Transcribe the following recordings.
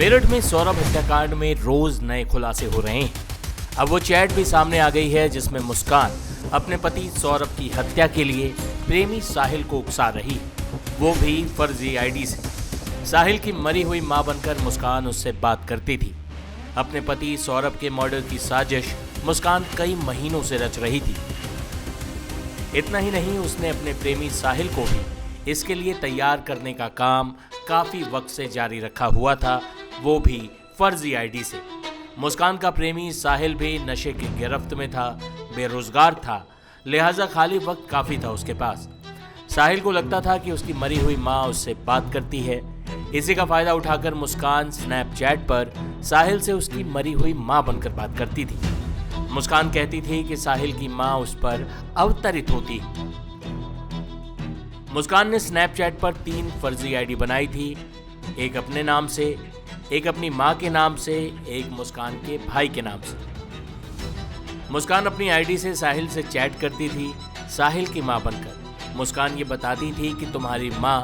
मेरठ में सौरभ हत्याकांड में रोज नए खुलासे हो रहे हैं। अब वो चैट भी सामने आ गई है जिसमें मुस्कान अपने पति सौरभ की हत्या के लिए प्रेमी साहिल को उकसा रही, वो भी फर्जी आईडी से। साहिल की मरी हुई मां बनकर मुस्कान उससे बात करती थी। अपने पति सौरभ के मर्डर की साजिश मुस्कान कई महीनों से रच रही थी। इतना ही नहीं, उसने अपने प्रेमी साहिल को भी इसके लिए तैयार करने का काम काफी वक्त से जारी रखा हुआ था, वो भी फर्जी आईडी से। मुस्कान का प्रेमी साहिल भी नशे की गिरफ्त में था, बेरोजगार था, लिहाजा खाली वक्त काफी था उसके पास। साहिल को लगता था कि उसकी मरी हुई मां उससे बात करती है। इसी का फायदा उठाकर मुस्कान स्नैपचैट पर साहिल से उसकी मरी हुई मां बनकर बात करती थी। मुस्कान कहती थी कि साहिल की मां उस पर अवतरित होती। मुस्कान ने स्नैपचैट पर 3 फर्जी आईडी बनाई थी, एक अपने नाम से, एक अपनी मां के नाम से, एक मुस्कान के भाई के नाम से। मुस्कान अपनी आईडी से साहिल से चैट करती थी, साहिल की मां बनकर। मुस्कान ये बताती थी कि तुम्हारी मां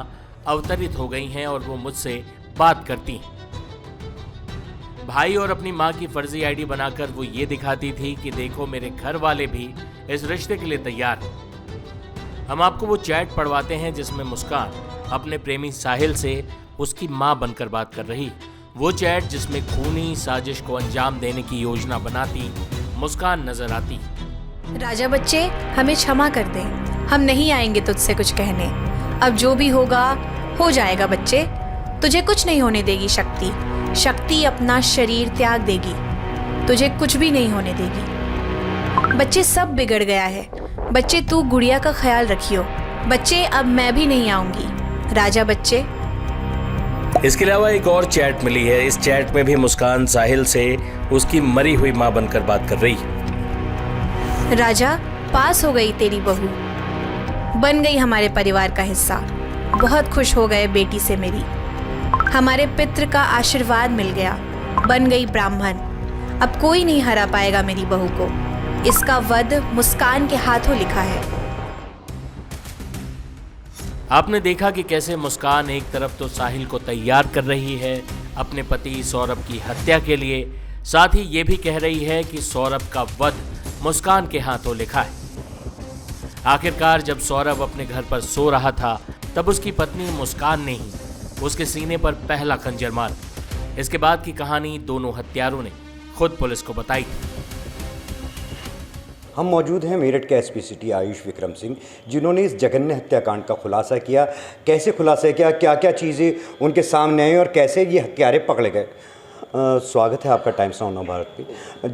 अवतरित हो गई हैं और वो मुझसे बात करती हैं। भाई और अपनी मां की फर्जी आईडी बनाकर वो ये दिखाती थी कि देखो मेरे घर वाले भी इस रिश्ते के लिए तैयार हैं। हम आपको वो चैट पढ़वाते हैं जिसमें मुस्कान अपने प्रेमी साहिल से उसकी मां बनकर बात कर रही। वो चैट जिसमें खूनी साजिश को अंजाम देने की योजना बनाती मुस्कान नजर आती। राजा बच्चे, हमें क्षमा कर दे, हम नहीं आएंगे तुझसे कुछ कहने। अब जो भी होगा हो जाएगा बच्चे, तुझे कुछ नहीं होने देगी शक्ति। शक्ति अपना शरीर त्याग देगी, तुझे कुछ भी नहीं होने देगी। बच्चे सब बिगड़ गया है, बच्चे तू गुड़िया का ख्याल रखियो। बच्चे अब मैं भी नहीं आऊंगी। राजा बच्चे। इसके अलावा एक और चैट मिली है। इस चैट में भी मुस्कान साहिल से उसकी मरी हुई मां बनकर बात कर रही। राजा, पास हो गई तेरी बहू, बन गई हमारे परिवार का हिस्सा। बहुत खुश हो गए बेटी से मेरी, हमारे पितृ का आशीर्वाद मिल गया, बन गई ब्राह्मण। अब कोई नहीं हरा पाएगा मेरी बहू को। इसका वध मुस्कान के हाथों लिखा है। आपने देखा कि कैसे मुस्कान एक तरफ तो साहिल को तैयार कर रही है अपने पति सौरभ की हत्या के लिए, साथ ही ये भी कह रही है कि सौरभ का वध मुस्कान के हाथों लिखा है। आखिरकार जब सौरभ अपने घर पर सो रहा था तब उसकी पत्नी मुस्कान ने ही उसके सीने पर पहला खंजर मारा। इसके बाद की कहानी दोनों हत्यारों ने खुद पुलिस को बताई। हम मौजूद हैं मेरठ के एसपी सिटी आयुष विक्रम सिंह, जिन्होंने इस जघन्य हत्याकांड का खुलासा किया। कैसे खुलासा किया, क्या क्या चीज़ें उनके सामने आई और कैसे ये हत्यारे पकड़े गए। स्वागत है आपका टाइम्स ऑफ नवभारत पे।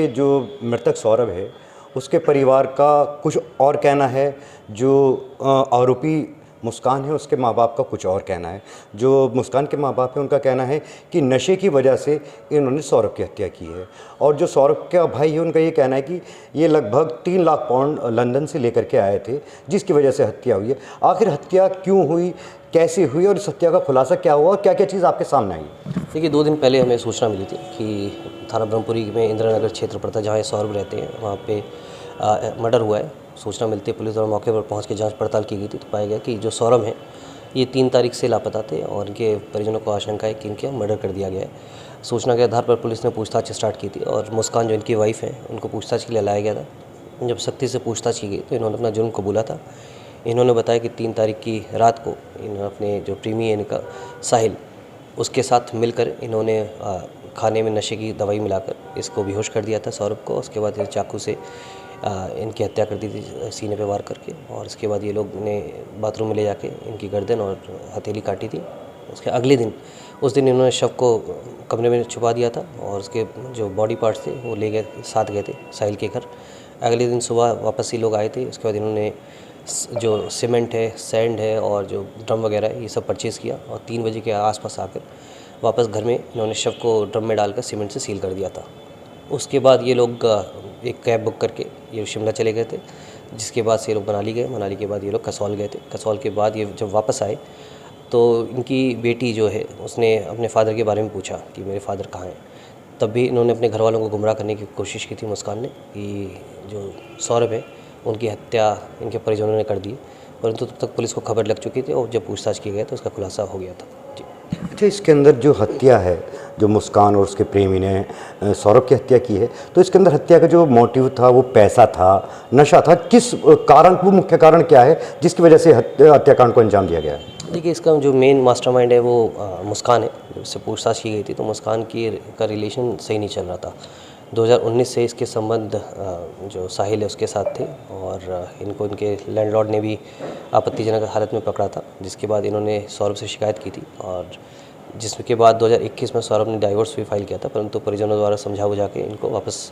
जो मृतक सौरभ है उसके परिवार का कुछ और कहना है, जो आरोपी मुस्कान है उसके माँ बाप का कुछ और कहना है। जो मुस्कान के माँ बाप है उनका कहना है कि नशे की वजह से इन्होंने सौरभ की हत्या की है। और जो सौरभ का भाई है उनका ये कहना है कि ये लगभग 3 लाख पाउंड लंदन से लेकर के आए थे, जिसकी वजह से हत्या हुई है। आखिर हत्या क्यों हुई, कैसे हुई और इस हत्या का खुलासा क्या हुआ, क्या क्या चीज़ आपके सामने आई? देखिए, 2 दिन पहले हमें सूचना मिली थी कि थाना ब्रह्मपुरी में इंदिरा नगर क्षेत्र पड़ता है जहाँ सौरभ रहते हैं, वहाँ पे मर्डर हुआ है। सूचना मिलती है, पुलिस और मौके पर पहुंच के जांच पड़ताल की गई थी, तो पाया गया कि जो सौरभ हैं ये 3 तारीख से लापता थे और इनके परिजनों को आशंका है कि इनके मर्डर कर दिया गया है। सूचना के आधार पर पुलिस ने पूछताछ स्टार्ट की थी और मुस्कान जो इनकी वाइफ है उनको पूछताछ के लिए लाया गया था। जब सख्ती से पूछताछ की गई तो इन्होंने अपना जुर्म कबूला था। इन्होंने बताया कि 3 तारीख की रात को इन्होंने अपने जो प्रेमी है इनका साहिल, उसके साथ मिलकर इन्होंने खाने में नशे की दवाई मिलाकर इसको बेहोश कर दिया था सौरभ को। उसके बाद चाकू से इनकी हत्या कर दी थी सीने पे वार करके, और उसके बाद ये लोग ने बाथरूम में ले जाके इनकी गर्दन और हथेली काटी थी। उसके अगले दिन, उस दिन इन्होंने शव को कमरे में छुपा दिया था और उसके जो बॉडी पार्ट्स थे वो ले गए, साथ गए थे साहिल के घर। अगले दिन सुबह वापस ये लोग आए थे। उसके बाद इन्होंने जो सीमेंट है, सैंड है और जो ड्रम वगैरह है ये सब परचेज़ किया और 3 बजे के आसपास आकर वापस घर में इन्होंने शव को ड्रम में डालकर सीमेंट से सील कर दिया था। उसके बाद ये लोग एक कैब बुक करके ये शिमला चले गए थे, जिसके बाद से ये लोग मनाली गए। मनाली के बाद ये लोग कसौल गए थे। कसौल के बाद ये जब वापस आए तो इनकी बेटी जो है उसने अपने फादर के बारे में पूछा कि मेरे फादर कहाँ हैं। तब भी इन्होंने अपने घर वालों को गुमराह करने की कोशिश की थी मुस्कान ने कि जो सौरभ है उनकी हत्या इनके परिजनों ने कर दी, परंतु तब तक पुलिस को खबर लग चुकी थी और जब पूछताछ की गई तो उसका खुलासा हो गया था। जी। अच्छा, इसके अंदर जो हत्या है, जो मुस्कान और उसके प्रेमी ने सौरभ की हत्या की है, तो इसके अंदर हत्या का जो मोटिव था वो पैसा था, नशा था, किस कारण, वो मुख्य कारण क्या है जिसकी वजह से हत्याकांड को अंजाम दिया गया है? देखिए, इसका जो मेन मास्टरमाइंड है वो मुस्कान है। जब इससे पूछताछ की गई थी तो मुस्कान का रिलेशन सही नहीं चल रहा था। 2019 से इसके संबंध जो साहिल है उसके साथ थे और इनको इनके लैंडलॉर्ड ने भी आपत्तिजनक हालत में पकड़ा था, जिसके बाद इन्होंने सौरभ से शिकायत की थी और जिसके बाद 2021 में सौरभ ने डाइवोर्स भी फाइल किया था, परंतु परिजनों द्वारा समझा बुझा के इनको वापस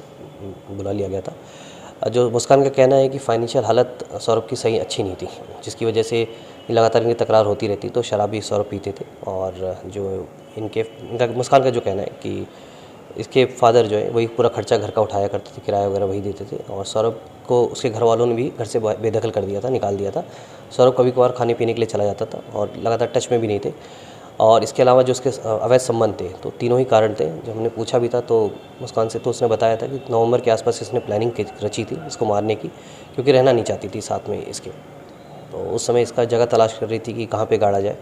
बुला लिया गया था। जो मुस्कान का कहना है कि फाइनेंशियल हालत सौरभ की सही अच्छी नहीं थी, जिसकी वजह से लगातार इनकी तकरार होती रहती, तो शराब भी सौरभ पीते थे। और जो इनका मुस्कान का जो कहना है कि इसके फादर जो है वही पूरा खर्चा घर का उठाया करते थे, किराया वगैरह वही देते थे और सौरभ को उसके घर वालों ने भी घर से बेदखल कर दिया था, निकाल दिया था। सौरभ कभी कभार खाने पीने के लिए चला जाता था और लगातार टच में भी नहीं थे। और इसके अलावा जो उसके अवैध संबंध थे, तो तीनों ही कारण थे। जब हमने पूछा भी था तो मुस्कान से, तो उसने बताया था कि नवंबर के आसपास इसने प्लानिंग रची थी इसको मारने की, क्योंकि रहना नहीं चाहती थी साथ में इसके। तो उस समय इसका जगह तलाश कर रही थी कि कहाँ पे गाड़ा जाए।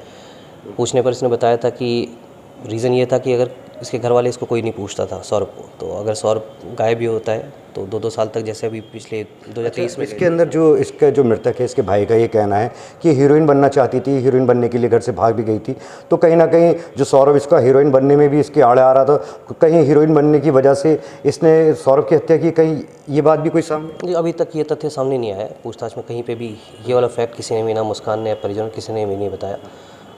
पूछने पर इसने बताया था कि रीज़न ये था कि अगर इसके घर वाले इसको कोई नहीं पूछता था सौरभ को, तो अगर सौरभ गायब भी होता है तो 2-2 साल तक, जैसे अभी पिछले 2023 में। इसके अंदर जो इसका जो मृतक है, इसके भाई का ये कहना है कि हीरोइन बनना चाहती थी, हीरोइन बनने के लिए घर से भाग भी गई थी। तो कहीं ना कहीं जो सौरभ इसका हीरोइन बनने में भी इसके आड़े आ रहा था, कहीं हीरोइन बनने की वजह से इसने सौरभ की हत्या की, कहीं ये बात भी कोई सामने? अभी तक ये तथ्य सामने नहीं आया है। पूछताछ में कहीं पे भी ये वाला फैक्ट किसी ने भी, ना मुस्कान ने, परिजन किसी ने भी नहीं बताया।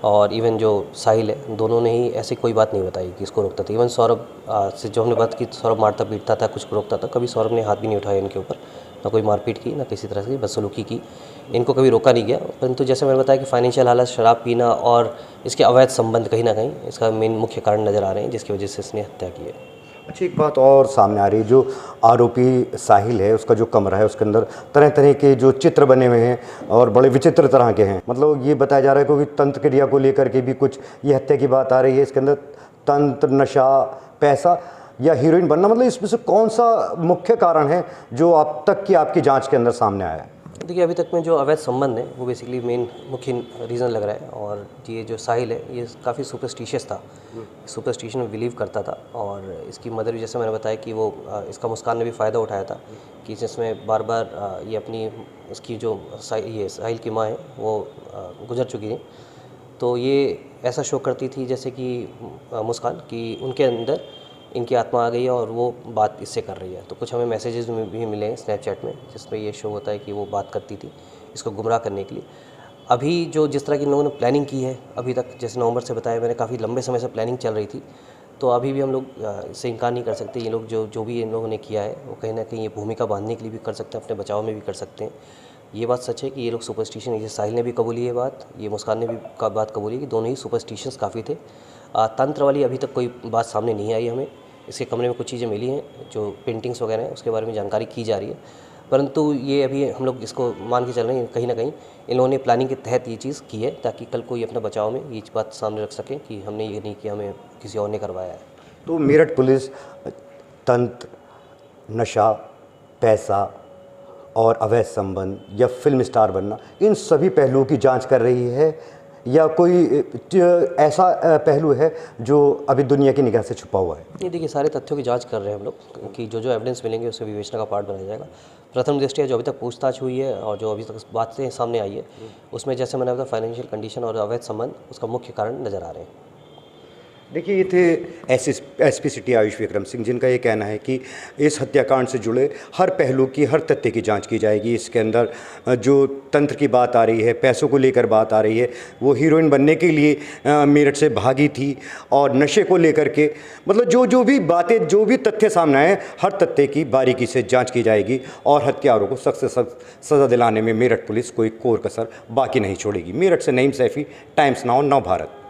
और इवन जो साहिल है, दोनों ने ही ऐसी कोई बात नहीं बताई कि इसको रोकता था। इवन सौरभ से जो हमने बात की, सौरभ मारता पीटता था, कुछ रोकता था, कभी सौरभ ने हाथ भी नहीं उठाया इनके ऊपर, ना कोई मारपीट की, ना किसी तरह की बदसलूकी की। इनको कभी रोका नहीं गया। परंतु जैसे मैंने बताया कि फाइनेंशियल हालत, शराब पीना और इसके अवैध संबंध कहीं ना कहीं इसका मेन मुख्य कारण नज़र आ रहे हैं, जिसकी वजह से इसने हत्या की है। अच्छा, एक बात और सामने आ रही है, जो आरोपी साहिल है उसका जो कमरा है उसके अंदर तरह तरह के जो चित्र बने हुए हैं और बड़े विचित्र तरह के हैं। मतलब ये बताया जा रहा है क्योंकि तंत्र क्रिया को लेकर के भी कुछ ये हत्या की बात आ रही है। इसके अंदर तंत्र, नशा, पैसा या हीरोइन बनना, मतलब इसमें से कौन सा मुख्य कारण है जो अब तक की आपकी जाँच के अंदर सामने आया है? देखिए, अभी तक में जो अवैध संबंध है वो बेसिकली मेन मुख्य रीज़न लग रहा है। और ये जो साहिल है ये काफ़ी सुपरस्टिशियस था, सुपरस्टिशन में बिलीव करता था। और इसकी मदर भी, जैसे मैंने बताया कि वो इसका मुस्कान ने भी फ़ायदा उठाया था कि जिसमें बार बार ये अपनी उसकी जो ये साहिल की माँ है वो गुजर चुकी है, तो ये ऐसा शो करती थी जैसे कि मुस्कान कि उनके अंदर इनकी आत्मा आ गई है और वो बात इससे कर रही है। तो कुछ हमें मैसेजेस भी मिले हैं स्नैपचैट में, जिसमें ये शो होता है कि वो बात करती थी इसको गुमराह करने के लिए। अभी जो जिस तरह की इन लोगों ने प्लानिंग की है अभी तक, जैसे नवंबर से बताया मैंने, काफ़ी लंबे समय से प्लानिंग चल रही थी। तो अभी भी हम लोग इससे इनकार नहीं कर सकते। ये लोग जो भी इन लोगों ने किया है वो कहीं ना कहीं ये भूमिका बांधने के लिए भी कर सकते हैं, अपने बचाव में भी कर सकते हैं। ये बात सच है कि ये लोग सुपरस्टिशन, ये साहिल ने भी कबूली ये बात, ये मुस्कान ने भी बात कबूली कि दोनों ही सुपरस्टिशंस काफ़ी थे। तंत्र वाली अभी तक कोई बात सामने नहीं आई हमें। इसके कमरे में कुछ चीज़ें मिली हैं जो पेंटिंग्स वगैरह हैं, उसके बारे में जानकारी की जा रही है। परंतु ये अभी हम लोग इसको मान के चल रहे हैं कहीं ना कहीं इन लोगों ने प्लानिंग के तहत ये चीज़ की है, ताकि कल कोई अपना बचाव में ये बात सामने रख सके कि हमने ये नहीं किया, हमें किसी और ने करवाया है। तो मेरठ पुलिस तंत्र, नशा, पैसा और अवैध संबंध या फिल्म स्टार बनना, इन सभी पहलुओं की जांच कर रही है या कोई ऐसा पहलू है जो अभी दुनिया की निगाह से छुपा हुआ है? ये देखिए, सारे तथ्यों की जांच कर रहे हैं हम लोग कि जो एविडेंस मिलेंगे उससे विवेचना का पार्ट बनाया जाएगा। प्रथम दृष्टया जो अभी तक पूछताछ हुई है और जो अभी तक बातें सामने आई है उसमें, जैसे मैंने बताया, फाइनेंशियल कंडीशन और अवैध संबंध उसका मुख्य कारण नज़र आ रहे हैं। देखिए, ये थे एसपी सिटी आयुष विक्रम सिंह, जिनका ये कहना है कि इस हत्याकांड से जुड़े हर पहलू की, हर तथ्य की जांच की जाएगी। इसके अंदर जो तंत्र की बात आ रही है, पैसों को लेकर बात आ रही है, वो हीरोइन बनने के लिए मेरठ से भागी थी, और नशे को लेकर के, मतलब जो भी बातें, जो भी तथ्य सामने आए, हर तथ्य की बारीकी से जाँच की जाएगी और हत्यारों को सख्त से सख्त सज़ा दिलाने में मेरठ पुलिस कोई कोर कसर बाकी नहीं छोड़ेगी। मेरठ से नईम सैफ़ी, टाइम्स नाउ, नव भारत।